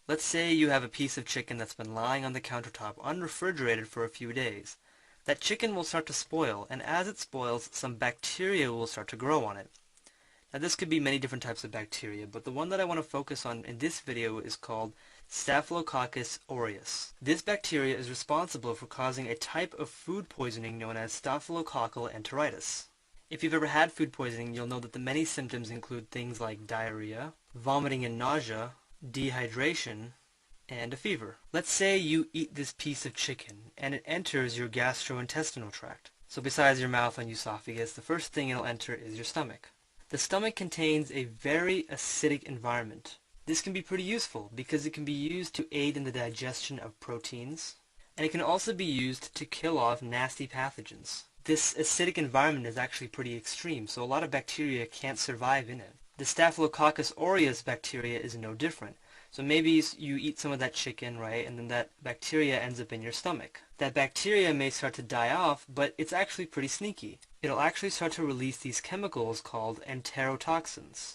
Let's say you have a piece of chicken that's been lying on the countertop unrefrigerated for a few days. That chicken will start to spoil, and as it spoils, some bacteria will start to grow on it. Now this could be many different types of bacteria, but the one that I want to focus on in this video is called Staphylococcus aureus. This bacteria is responsible for causing a type of food poisoning known as staphylococcal enteritis. If you've ever had food poisoning, you'll know that the many symptoms include things like diarrhea, vomiting and nausea, dehydration, and a fever. Let's say you eat this piece of chicken and it enters your gastrointestinal tract. So besides your mouth and esophagus, the first thing it'll enter is your stomach. The stomach contains a very acidic environment. This can be pretty useful because it can be used to aid in the digestion of proteins, and it can also be used to kill off nasty pathogens. This acidic environment is actually pretty extreme, so a lot of bacteria can't survive in it. The Staphylococcus aureus bacteria is no different. So maybe you eat some of that chicken, right, and then that bacteria ends up in your stomach. That bacteria may start to die off, but it's actually pretty sneaky. It'll actually start to release these chemicals called enterotoxins.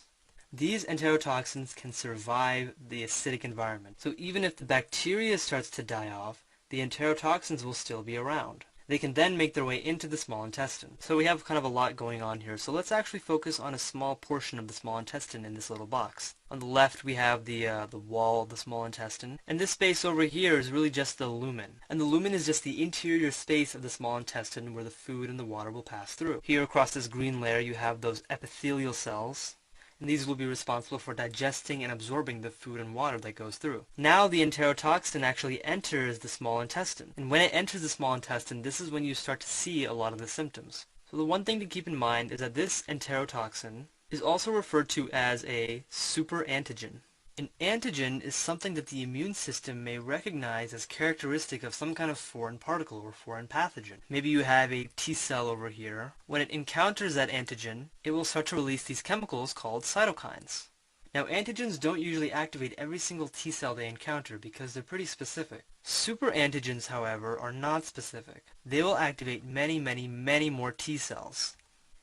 These enterotoxins can survive the acidic environment. So even if the bacteria starts to die off, the enterotoxins will still be around. They can then make their way into the small intestine. So we have kind of a lot going on here. So let's actually focus on a small portion of the small intestine in this little box. On the left we have the wall of the small intestine. And this space over here is really just the lumen. And the lumen is just the interior space of the small intestine where the food and the water will pass through. Here across this green layer you have those epithelial cells. And these will be responsible for digesting and absorbing the food and water that goes through. Now the enterotoxin actually enters the small intestine. And when it enters the small intestine, this is when you start to see a lot of the symptoms. So the one thing to keep in mind is that this enterotoxin is also referred to as a superantigen. An antigen is something that the immune system may recognize as characteristic of some kind of foreign particle or foreign pathogen. Maybe you have a T cell over here. When it encounters that antigen, it will start to release these chemicals called cytokines. Now antigens don't usually activate every single T cell they encounter because they're pretty specific. Superantigens, however, are not specific. They will activate many more T cells.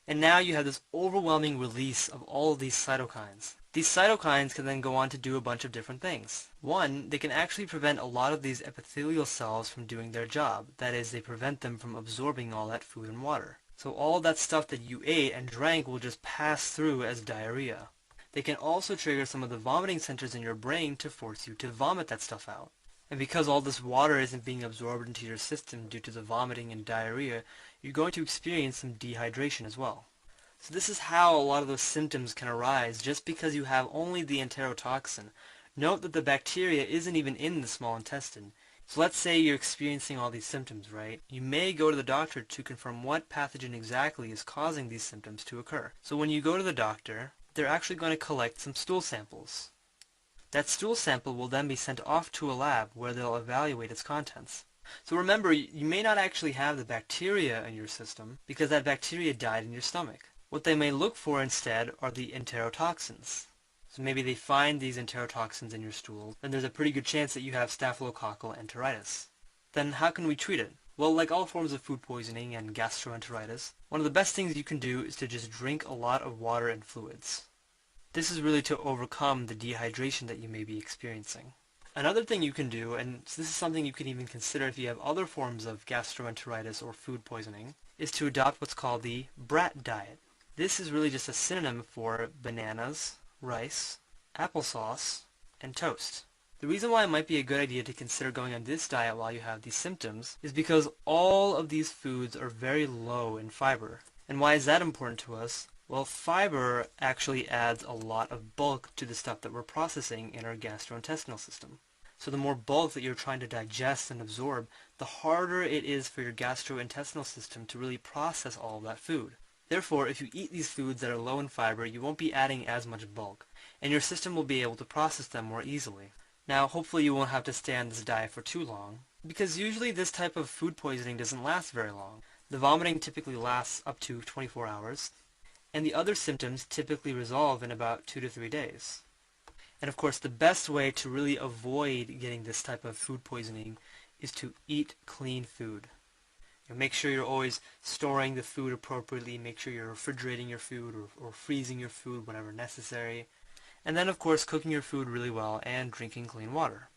And now you have this overwhelming release of all of these cytokines. These cytokines can then go on to do a bunch of different things. One, they can actually prevent a lot of these epithelial cells from doing their job. That is, they prevent them from absorbing all that food and water. So all that stuff that you ate and drank will just pass through as diarrhea. They can also trigger some of the vomiting centers in your brain to force you to vomit that stuff out. And because all this water isn't being absorbed into your system due to the vomiting and diarrhea, you're going to experience some dehydration as well. So this is how a lot of those symptoms can arise just because you have only the enterotoxin. Note that the bacteria isn't even in the small intestine. So let's say you're experiencing all these symptoms, right? You may go to the doctor to confirm what pathogen exactly is causing these symptoms to occur. So when you go to the doctor, they're actually going to collect some stool samples. That stool sample will then be sent off to a lab where they'll evaluate its contents. So remember, you may not actually have the bacteria in your system because that bacteria died in your stomach. What they may look for instead are the enterotoxins. So maybe they find these enterotoxins in your stool, and there's a pretty good chance that you have staphylococcal enteritis. Then how can we treat it? Well, like all forms of food poisoning and gastroenteritis, one of the best things you can do is to just drink a lot of water and fluids. This is really to overcome the dehydration that you may be experiencing. Another thing you can do, and this is something you can even consider if you have other forms of gastroenteritis or food poisoning, is to adopt what's called the brat diet. This is really just a synonym for bananas, rice, applesauce, and toast. The reason why it might be a good idea to consider going on this diet while you have these symptoms is because all of these foods are very low in fiber. And why is that important to us? Well, fiber actually adds a lot of bulk to the stuff that we're processing in our gastrointestinal system. So the more bulk that you're trying to digest and absorb, the harder it is for your gastrointestinal system to really process all of that food. Therefore, if you eat these foods that are low in fiber, you won't be adding as much bulk, and your system will be able to process them more easily. Now, hopefully you won't have to stay on this diet for too long, because usually this type of food poisoning doesn't last very long. The vomiting typically lasts up to 24 hours, and the other symptoms typically resolve in about 2 to 3 days. And of course, the best way to really avoid getting this type of food poisoning is to eat clean food. Make sure you're always storing the food appropriately. Make sure you're refrigerating your food or freezing your food whenever necessary. And then, of course, cooking your food really well and drinking clean water.